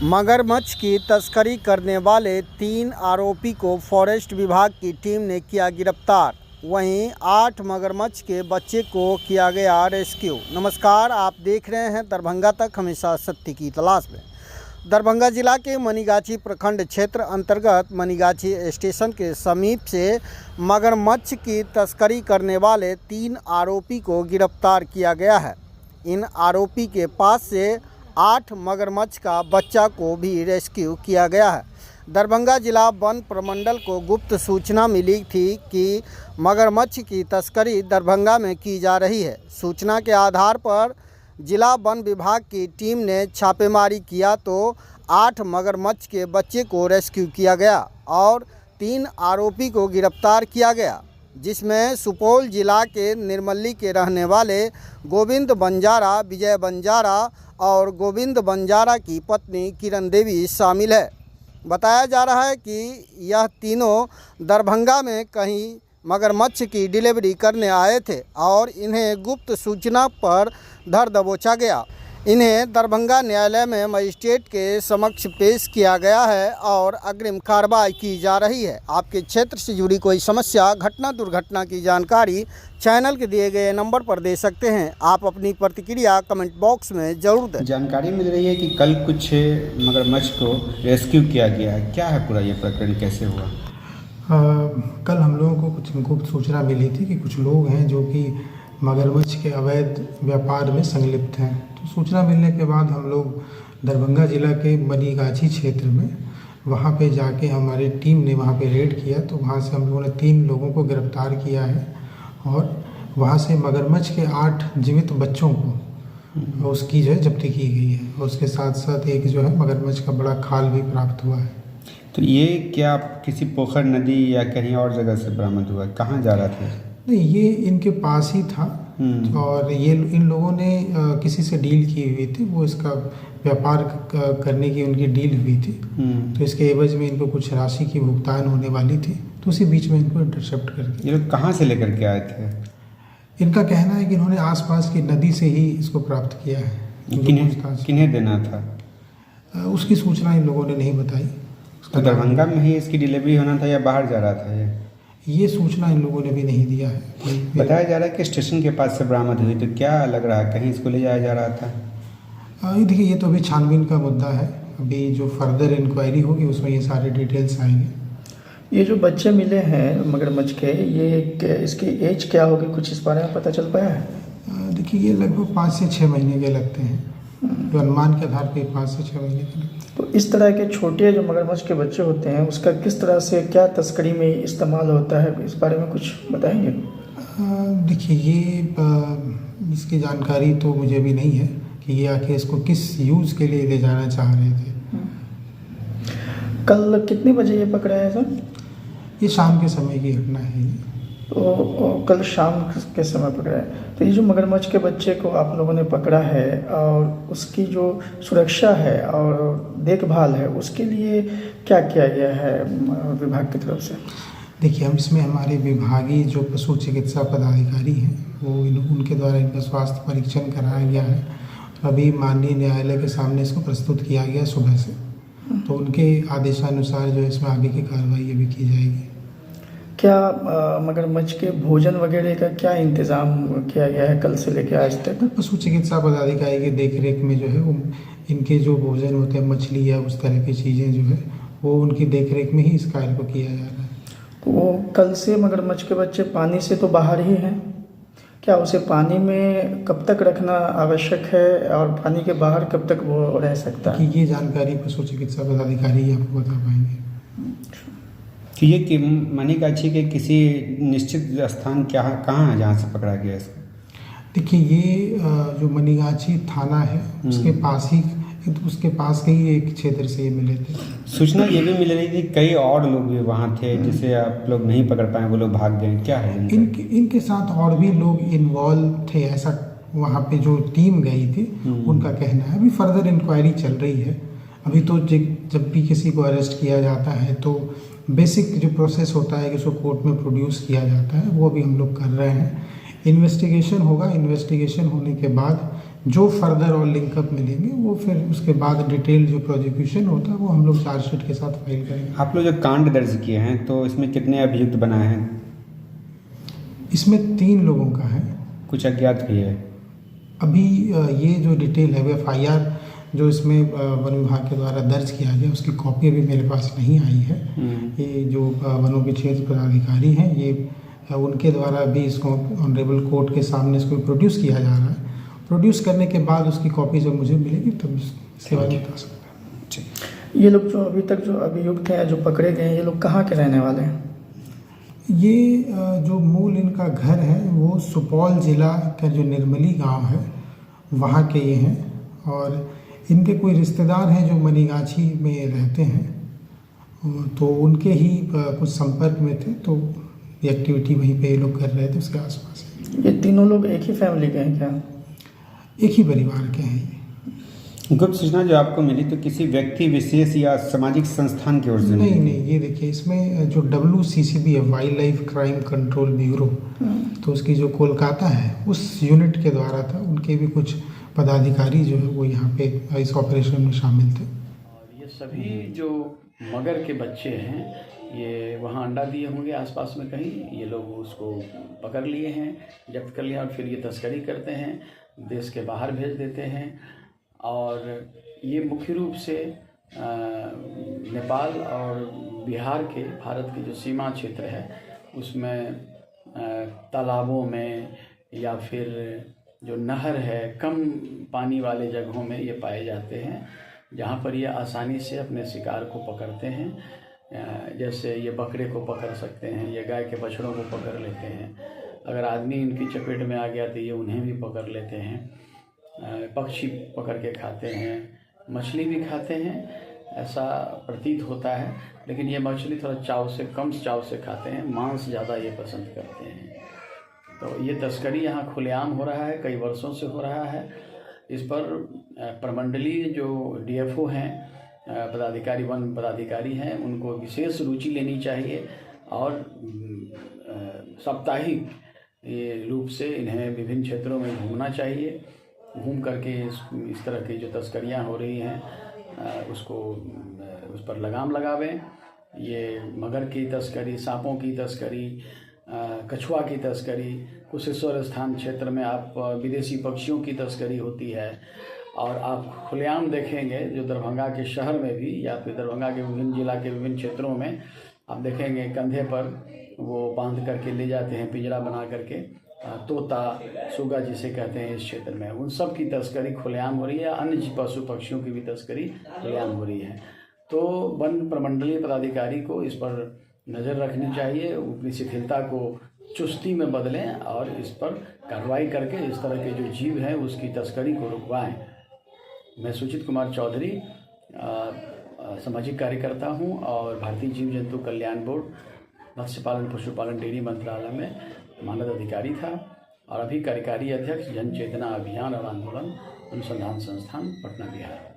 मगरमच्छ की तस्करी करने वाले 3 आरोपी को फॉरेस्ट विभाग की टीम ने किया गिरफ्तार। वहीं 8 मगरमच्छ के बच्चे को किया गया रेस्क्यू। नमस्कार, आप देख रहे हैं दरभंगा तक, हमेशा सत्य की तलाश में। दरभंगा जिला के मनीगाछी प्रखंड क्षेत्र अंतर्गत मनीगाछी स्टेशन के समीप से मगरमच्छ की तस्करी करने वाले 3 आरोपी को गिरफ्तार किया गया है। इन आरोपी के पास से 8 मगरमच्छ का बच्चा को भी रेस्क्यू किया गया है। दरभंगा जिला वन प्रमंडल को गुप्त सूचना मिली थी कि मगरमच्छ की तस्करी दरभंगा में की जा रही है। सूचना के आधार पर जिला वन विभाग की टीम ने छापेमारी किया तो 8 मगरमच्छ के बच्चे को रेस्क्यू किया गया और 3 आरोपी को गिरफ्तार किया गया, जिसमें सुपौल जिला के निर्मली के रहने वाले गोविंद बंजारा, विजय बंजारा और गोविंद बंजारा की पत्नी किरण देवी शामिल है। बताया जा रहा है कि यह तीनों दरभंगा में कहीं मगरमच्छ की डिलीवरी करने आए थे और इन्हें गुप्त सूचना पर धर दबोचा गया। इन्हें दरभंगा न्यायालय में मजिस्ट्रेट के समक्ष पेश किया गया है और अग्रिम कार्रवाई की जा रही है। आपके क्षेत्र से जुड़ी कोई समस्या, घटना, दुर्घटना की जानकारी चैनल के दिए गए नंबर पर दे सकते हैं। आप अपनी प्रतिक्रिया कमेंट बॉक्स में जरूर दें। जानकारी मिल रही है कि कल कुछ मगरमच्छ को रेस्क्यू किया गया है। क्या है पूरा ये प्रकरण, कैसे हुआ? कल हम लोगों को कुछ गुप्त सूचना मिली थी कि कुछ लोग हैं जो कि मगरमच्छ के अवैध व्यापार में संलिप्त हैं। तो सूचना मिलने के बाद हम लोग दरभंगा जिला के मनीगाछी क्षेत्र में वहाँ पे जाके हमारी टीम ने वहाँ पे रेड किया। तो वहाँ से हम लोगों ने 3 लोगों को गिरफ्तार किया है और वहाँ से मगरमच्छ के 8 जीवित बच्चों को उसकी जो है जब्ती की गई है और उसके साथ साथ एक जो है मगरमच्छ का बड़ा खाल भी प्राप्त हुआ है। तो ये क्या किसी पोखर, नदी या कहीं और जगह से बरामद हुआ? कहाँ जा रहा था? नहीं, ये इनके पास ही था और ये इन लोगों ने किसी से डील की हुई थी। वो इसका व्यापार करने की उनकी डील हुई थी। तो इसके एवज में इनको कुछ राशि की भुगतान होने वाली थी, तो उसी बीच में इनको इंटरसेप्ट करके। ये लोग कहाँ से लेकर के आए थे? इनका कहना है कि इन्होंने आसपास की नदी से ही इसको प्राप्त किया है। किन्हें देना था? उसकी सूचना इन लोगों ने नहीं बताई। तो दरभंगा में ही इसकी डिलीवरी होना था या बाहर जा रहा था? ये सूचना इन लोगों ने भी नहीं दिया है। बताया जा रहा है कि स्टेशन के पास से बरामद हुई, तो क्या लग रहा है कहीं इसको ले जाया जा रहा था? देखिए, ये तो अभी छानबीन का मुद्दा है। अभी जो फर्दर इंक्वायरी होगी उसमें ये सारे डिटेल्स आएंगे। ये जो बच्चे मिले हैं मगरमच्छ के, ये इसकी एज क्या होगी, कुछ इस बारे में पता चल पाया है? देखिए, ये लगभग 5 से 6 महीने के लगते हैं। तो अनुमान के आधार पर 5 से 6 महीने के लगते हैं। तो इस तरह के छोटे जो मगरमच्छ के बच्चे होते हैं उसका किस तरह से, क्या तस्करी में इस्तेमाल होता है, इस बारे में कुछ बताएंगे? देखिए, ये इसकी जानकारी तो मुझे भी नहीं है कि ये आखिर इसको किस यूज़ के लिए ले जाना चाह रहे थे। कल कितने बजे ये पकड़ा है सर? ये शाम के समय की घटना है। तो कल शाम के समय पकड़ा है। तो ये जो मगरमच्छ के बच्चे को आप लोगों ने पकड़ा है और उसकी जो सुरक्षा है और देखभाल है, उसके लिए क्या किया गया है विभाग की तरफ से? देखिए, हम इसमें हमारे विभागीय जो पशु चिकित्सा पदाधिकारी हैं वो उनके द्वारा इनका स्वास्थ्य परीक्षण कराया गया है। अभी माननीय न्यायालय के सामने इसको प्रस्तुत किया गया सुबह से। तो उनके आदेशानुसार जो इसमें आगे की कार्रवाई अभी की जाएगी। क्या मगरमच्छ के भोजन वगैरह का क्या इंतज़ाम किया गया है कल से लेकर आज तक? पशु चिकित्सा पदाधिकारी के देखरेख में जो है वो इनके जो भोजन होते हैं, मछली या उस तरह की चीज़ें जो है वो उनकी देखरेख में ही इस कार्य को किया जा रहा है। तो वो कल से मगरमच्छ के बच्चे पानी से तो बाहर ही हैं, क्या उसे पानी में कब तक रखना आवश्यक है और पानी के बाहर कब तक वो रह सकता है? ये जानकारी पशु चिकित्सा पदाधिकारी आपको बता पाएंगे। तो ये कि मनीगाछी के किसी निश्चित स्थान कहाँ है जहाँ से पकड़ा गया इसको? देखिए, ये जो मनीगाछी थाना है उसके पास ही, उसके पास के ही एक क्षेत्र से ये मिले थे। सूचना ये भी मिल रही थी कई और लोग भी वहाँ थे जिसे आप लोग नहीं पकड़ पाए, वो लोग भाग गए। क्या है इनके साथ और भी लोग इन्वॉल्व थे, ऐसा वहाँ पे जो टीम गई थी उनका कहना है। अभी फर्दर इंक्वायरी चल रही है। अभी तो जब भी किसी को अरेस्ट किया जाता है तो बेसिक जो प्रोसेस होता है कि उसको कोर्ट में प्रोड्यूस किया जाता है, वो भी हम लोग कर रहे हैं। इन्वेस्टिगेशन होगा। इन्वेस्टिगेशन होने के बाद जो फर्दर और लिंकअप मिलेंगे वो फिर उसके बाद डिटेल जो प्रोसिक्यूशन होता है वो हम लोग चार्जशीट के साथ फाइल करेंगे। आप लोग जो कांड दर्ज किए हैं तो इसमें कितने अभियुक्त बनाए हैं? इसमें 3 लोगों का है। कुछ अज्ञात भी है। अभी ये जो डिटेल है FIR जो इसमें वन विभाग के द्वारा दर्ज किया गया उसकी कॉपी अभी मेरे पास नहीं आई है। ये जो वनों के क्षेत्र पदाधिकारी हैं ये उनके द्वारा भी इसको ऑनरेबल कोर्ट के सामने इसको प्रोड्यूस किया जा रहा है। प्रोड्यूस करने के बाद उसकी कॉपी जब मुझे मिलेगी तब इसके बारे में बता सकता हूँ। ये लोग जो अभी तक जो अभियुक्त हैं जो पकड़े गए हैं ये लोग कहाँ के रहने वाले हैं? ये जो मूल इनका घर है वो सुपौल ज़िला का जो निर्मली गांव है वहाँ के ये हैं और इनके कोई रिश्तेदार हैं जो मनीगाछी में रहते हैं तो उनके ही कुछ संपर्क में थे तो ये एक्टिविटी वहीं पे ये लोग कर रहे थे उसके आसपास। ये तीनों लोग एक ही फैमिली के हैं क्या? एक ही परिवार के हैं ये। गुप्त सूचना जो आपको मिली तो किसी व्यक्ति विशेष या सामाजिक संस्थान की ओर से नहीं नहीं, ये देखिए इसमें जो WCCB है wild life crime control bureau तो उसकी जो कोलकाता है उस यूनिट के द्वारा था। उनके भी कुछ पदाधिकारी जो है वो यहाँ पे इस ऑपरेशन में शामिल थे। और ये सभी जो मगर के बच्चे हैं ये वहाँ अंडा दिए होंगे आसपास में कहीं, ये लोग उसको पकड़ लिए हैं, जब्त कर लिया और फिर ये तस्करी करते हैं, देश के बाहर भेज देते हैं। और ये मुख्य रूप से नेपाल और बिहार के भारत के जो सीमा क्षेत्र है उसमें तालाबों में या फिर जो नहर है कम पानी वाले जगहों में ये पाए जाते हैं जहाँ पर ये आसानी से अपने शिकार को पकड़ते हैं। जैसे ये बकरे को पकड़ सकते हैं, ये गाय के बछड़ों को पकड़ लेते हैं, अगर आदमी इनकी चपेट में आ गया तो ये उन्हें भी पकड़ लेते हैं, पक्षी पकड़ के खाते हैं, मछली भी खाते हैं ऐसा प्रतीत होता है। लेकिन ये मछली थोड़ा कम चाव से खाते हैं, मांस ज़्यादा ये पसंद करते हैं। तो ये तस्करी यहाँ खुलेआम हो रहा है, कई वर्षों से हो रहा है। इस पर प्रमंडलीय जो DFO हैं, पदाधिकारी, वन पदाधिकारी हैं, उनको विशेष रुचि लेनी चाहिए और साप्ताहिक ये रूप से इन्हें विभिन्न क्षेत्रों में घूमना चाहिए। घूम करके इस तरह की जो तस्करियाँ हो रही हैं उस पर लगाम लगावें। ये मगर की तस्करी, सांपों की तस्करी, कछुआ की तस्करी, कुशेश्वर स्थान क्षेत्र में आप विदेशी पक्षियों की तस्करी होती है। और आप खुलेआम देखेंगे जो दरभंगा के शहर में भी या फिर दरभंगा के विभिन्न जिला के विभिन्न क्षेत्रों में आप देखेंगे कंधे पर वो बांध करके ले जाते हैं, पिंजरा बना करके, तोता, सुगा जिसे कहते हैं इस क्षेत्र में, उन सब की तस्करी खुलेआम हो रही है। अन्य पशु पक्षियों की भी तस्करी खुलेआम हो रही है। तो वन प्रमंडलीय पदाधिकारी को इस पर नज़र रखनी चाहिए, अपनी शिथिलता को चुस्ती में बदलें और इस पर कार्रवाई करके इस तरह के जो जीव हैं उसकी तस्करी को रुकवाएं। मैं सुचित कुमार चौधरी सामाजिक कार्यकर्ता हूं और भारतीय जीव जंतु कल्याण बोर्ड, मत्स्य पालन पशुपालन डेयरी मंत्रालय में मानद अधिकारी था और अभी कार्यकारी अध्यक्ष जन चेतना अभियान और आंदोलन अनुसंधान संस्थान पटना बिहार।